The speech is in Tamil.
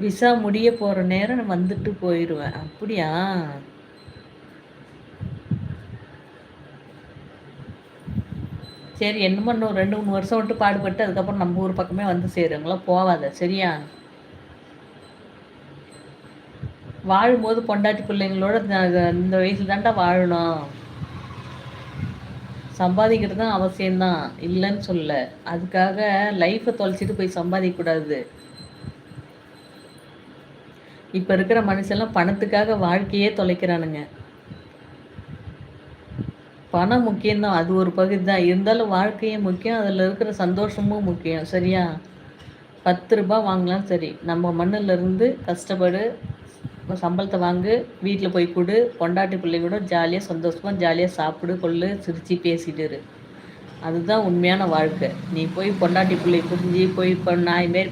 விசா முடிய போகிற நேரம் நான் வந்துட்டு போயிடுவேன். அப்படியா? சரி, என்னமோ இன்னும் 2, 3 வருஷம் விட்டு பாடுபட்டு அதுக்கப்புறம் நம்ம ஊர் பக்கமே வந்து சேருங்களா? போவாத சரியா? வாழும்போது பொண்டாட்டி பிள்ளைங்களோட இந்த வயசுல தான்டா வாழணும். சம்பாதிக்கிறது தான் அவசியம்தான், இல்லைன்னு சொல்ல. அதுக்காக லைஃப்பை தொலைச்சிட்டு போய் சம்பாதிக்கக்கூடாது. இப்போ இருக்கிற மனுஷெல்லாம் பணத்துக்காக வாழ்க்கையே தொலைக்கிறானுங்க. பணம் முக்கியம்தான், அது ஒரு பகுதி தான். இருந்தாலும் வாழ்க்கையும் முக்கியம், அதில் இருக்கிற சந்தோஷமும் முக்கியம் சரியா? 10 ரூபாய் வாங்கலாம் சரி, நம்ம மண்ணில் இருந்து கஷ்டப்படு, சம்பளத்தை வாங்கு, வீட்டில் போய் கொடு, பொண்டாட்டி பிள்ளைங்களோட ஜாலியாக சந்தோஷமாக ஜாலியாக சாப்பிடு கொள்ளு, சிரித்து பேசிட்டு இரு. அதுதான் உண்மையான வாழ்க்கை. நீ போய் பொண்டாட்டி பிள்ளை புரிஞ்சு போய் இப்போ நாய் மாரி